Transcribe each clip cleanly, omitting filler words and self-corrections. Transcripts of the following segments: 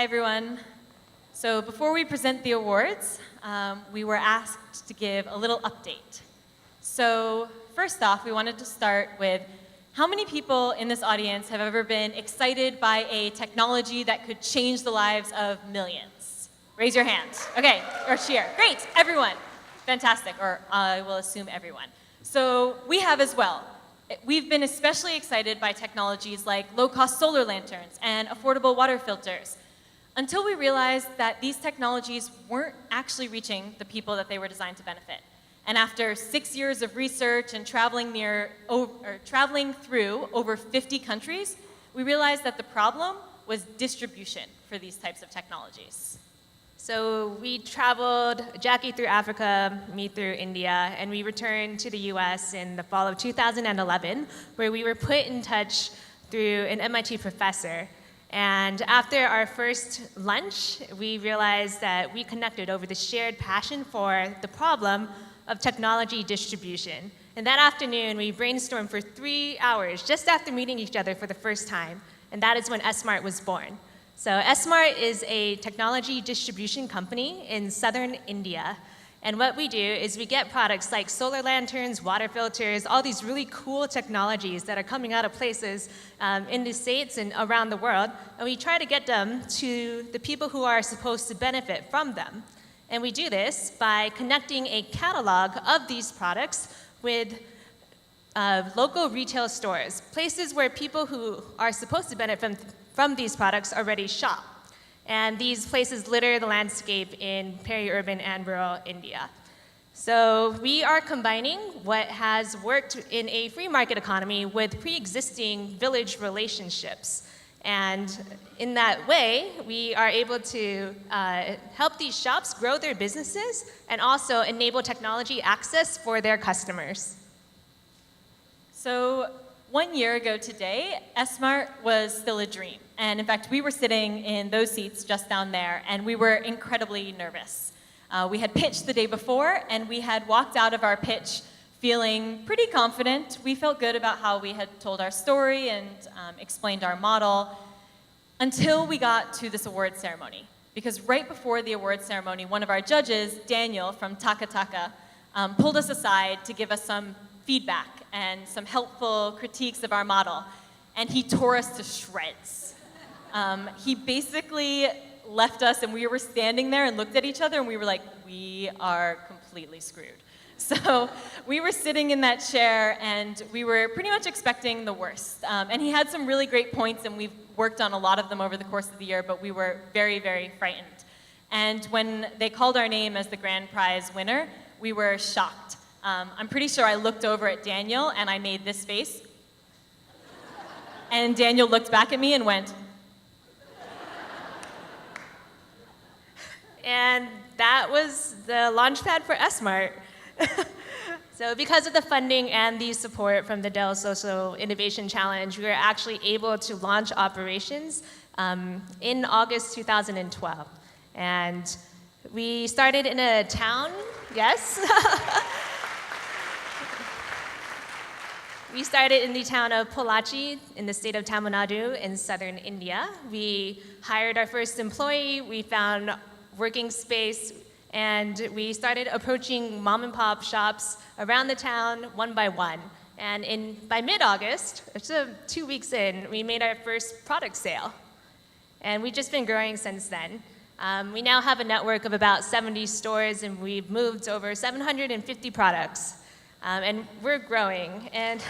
Hi, everyone. So before we present the awards, we were asked to give a little update. So first off, we wanted to start with how many people in this audience have ever been excited by a technology that could change the lives of millions? Raise your hand. Okay, or cheer. Great, everyone. Fantastic, or I will assume everyone. So we have as well. We've been especially excited by technologies like low-cost solar lanterns and affordable water filters, until we realized that these technologies weren't actually reaching the people that they were designed to benefit. And after 6 years of research and traveling through over 50 countries, we realized that the problem was distribution for these types of technologies. So we traveled, Jackie through Africa, me through India, and we returned to the US in the fall of 2011, where we were put in touch through an MIT professor. And after our first lunch, we realized that we connected over the shared passion for the problem of technology distribution. And that afternoon, we brainstormed for 3 hours just after meeting each other for the first time. And that is when Essmart was born. So Essmart is a technology distribution company in southern India. And what we do is we get products like solar lanterns, water filters, all these really cool technologies that are coming out of places in the States and around the world, and we try to get them to the people who are supposed to benefit from them. And we do this by connecting a catalog of these products with local retail stores, places where people who are supposed to benefit from these products already shop. And these places litter the landscape in peri-urban and rural India. So we are combining what has worked in a free market economy with pre-existing village relationships. And in that way, we are able to help these shops grow their businesses and also enable technology access for their customers. So 1 year ago today, Essmart was still a dream. And in fact, we were sitting in those seats just down there, and we were incredibly nervous. We had pitched the day before, and we had walked out of our pitch feeling pretty confident. We felt good about how we had told our story and explained our model, until we got to this award ceremony. Because right before the award ceremony, one of our judges, Daniel from Taka Taka, pulled us aside to give us some feedback and some helpful critiques of our model. And he tore us to shreds. He basically left us, and we were standing there and looked at each other, and we were like, we are completely screwed. So we were sitting in that chair, and we were pretty much expecting the worst. And he had some really great points, and we've worked on a lot of them over the course of the year, but we were very, very frightened. And when they called our name as the grand prize winner, we were shocked. I'm pretty sure I looked over at Daniel, and I made this face. And Daniel looked back at me and went. And that was the launchpad for Essmart. So because of the funding and the support from the Dell Social Innovation Challenge, we were actually able to launch operations in August 2012. And we started in a town, yes? We started in the town of Pollachi in the state of Tamil Nadu in southern India. We hired our first employee, we found working space, and we started approaching mom and pop shops around the town one by one. And by mid-August, so 2 weeks in, we made our first product sale. And we've just been growing since then. We now have a network of about 70 stores, and we've moved over 750 products. And we're growing. And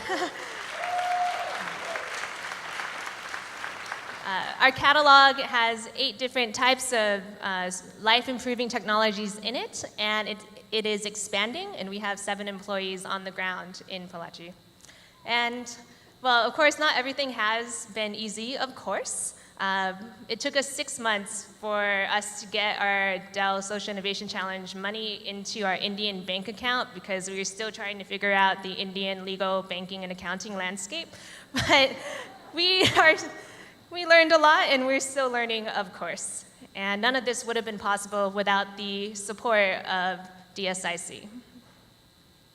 our catalog has 8 different types of life-improving technologies in it, and it is expanding, and we have 7 employees on the ground in Pollachi. And, well, of course, not everything has been easy, of course. It took us 6 months for us to get our Dell Social Innovation Challenge money into our Indian bank account because we were still trying to figure out the Indian legal, banking, and accounting landscape. But we learned a lot, and we're still learning, of course. And none of this would have been possible without the support of DSIC.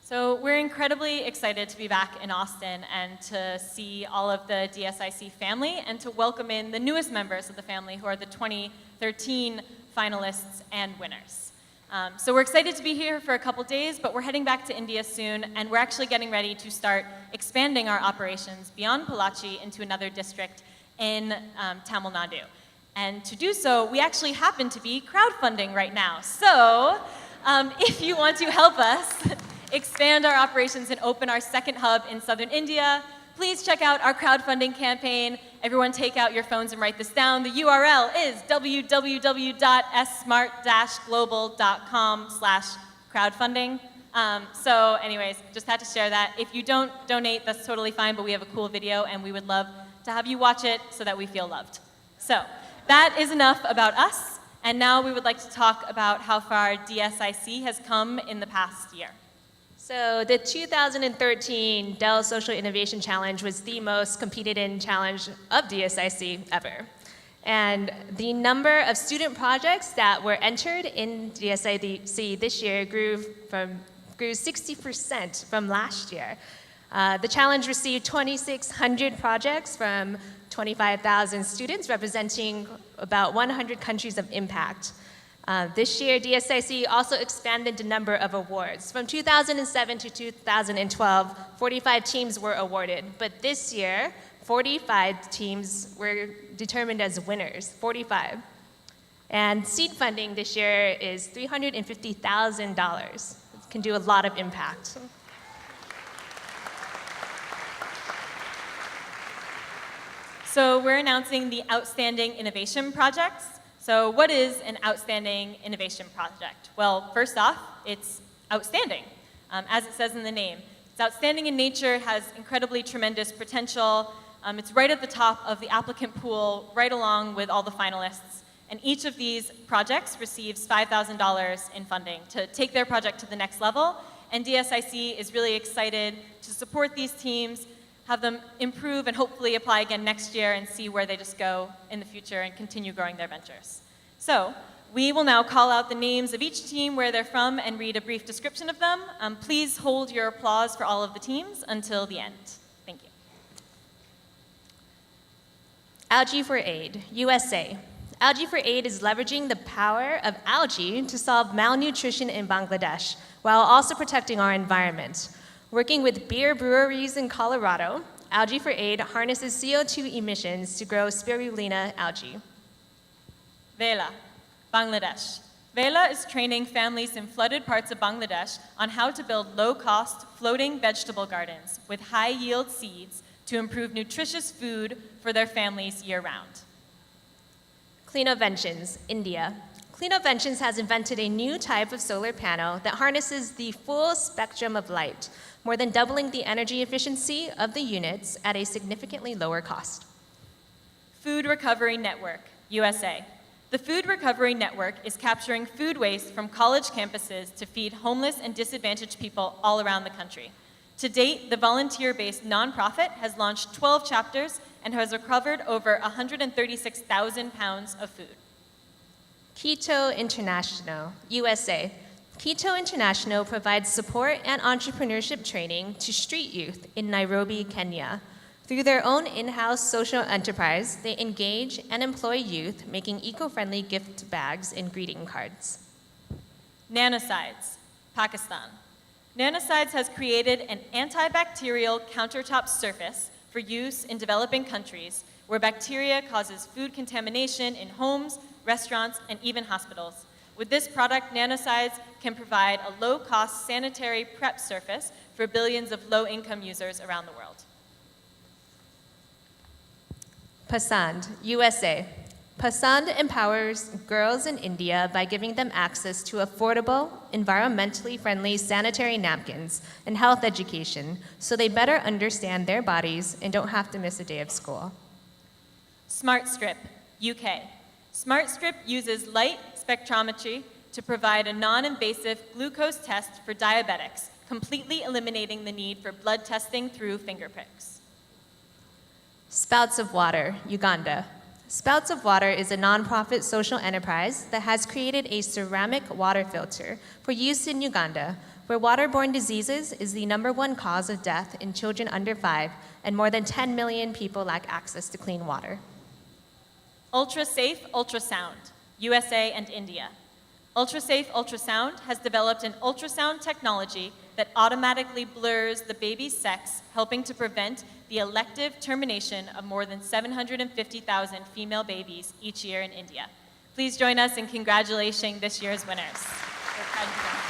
So we're incredibly excited to be back in Austin and to see all of the DSIC family and to welcome in the newest members of the family who are the 2013 finalists and winners. So we're excited to be here for a couple days, but we're heading back to India soon, and we're actually getting ready to start expanding our operations beyond Pollachi into another district in Tamil Nadu. And to do so, we actually happen to be crowdfunding right now. So if you want to help us expand our operations and open our second hub in southern India, please check out our crowdfunding campaign. Everyone take out your phones and write this down. The URL is www.essmart-global.com/crowdfunding. So anyways, just had to share that. If you don't donate, that's totally fine, but we have a cool video and we would love to have you watch it so that we feel loved. So that is enough about us. And now we would like to talk about how far DSIC has come in the past year. So the 2013 Dell Social Innovation Challenge was the most competed in challenge of DSIC ever. And the number of student projects that were entered in DSIC this year grew 60% from last year. The challenge received 2,600 projects from 25,000 students representing about 100 countries of impact. This year, DSIC also expanded the number of awards. From 2007 to 2012, 45 teams were awarded, but this year, 45 teams were determined as winners, 45. And seed funding this year is $350,000. It can do a lot of impact. So we're announcing the Outstanding Innovation Projects. So what is an outstanding innovation project? Well, first off, it's outstanding, as it says in the name. It's outstanding in nature, has incredibly tremendous potential. It's right at the top of the applicant pool, right along with all the finalists. And each of these projects receives $5,000 in funding to take their project to the next level. And DSIC is really excited to support these teams, have them improve and hopefully apply again next year and see where they just go in the future and continue growing their ventures. So we will now call out the names of each team, where they're from, and read a brief description of them. Please hold your applause for all of the teams until the end. Thank you. Algae for Aid, USA. Algae for Aid is leveraging the power of algae to solve malnutrition in Bangladesh, while also protecting our environment. Working with beer breweries in Colorado, Algae for Aid harnesses CO2 emissions to grow spirulina algae. Veila Bangladesh. Veila is training families in flooded parts of Bangladesh on how to build low-cost floating vegetable gardens with high-yield seeds to improve nutritious food for their families year-round. Cleanoventions, India. Cleanoventions has invented a new type of solar panel that harnesses the full spectrum of light, more than doubling the energy efficiency of the units at a significantly lower cost. Food Recovery Network, USA. The Food Recovery Network is capturing food waste from college campuses to feed homeless and disadvantaged people all around the country. To date, the volunteer-based nonprofit has launched 12 chapters and has recovered over 136,000 pounds of food. Keto International, USA. Keto International provides support and entrepreneurship training to street youth in Nairobi, Kenya. Through their own in-house social enterprise, they engage and employ youth, making eco-friendly gift bags and greeting cards. Nanocides, Pakistan. Nanocides has created an antibacterial countertop surface for use in developing countries where bacteria causes food contamination in homes, restaurants, and even hospitals. With this product, Nanocides can provide a low-cost sanitary prep surface for billions of low-income users around the world. Pasand, USA. Pasand empowers girls in India by giving them access to affordable, environmentally friendly sanitary napkins and health education so they better understand their bodies and don't have to miss a day of school. SmartStrip, UK. SmartStrip uses light spectrometry to provide a non-invasive glucose test for diabetics, completely eliminating the need for blood testing through finger pricks. Spouts of Water, Uganda. Spouts of Water is a nonprofit social enterprise that has created a ceramic water filter for use in Uganda, where waterborne diseases is the #1 cause of death in children under 5, and more than 10 million people lack access to clean water. UltraSafe Ultrasound, USA and India. UltraSafe Ultrasound has developed an ultrasound technology that automatically blurs the baby's sex, helping to prevent the elective termination of more than 750,000 female babies each year in India. Please join us in congratulating this year's winners. We're proud to be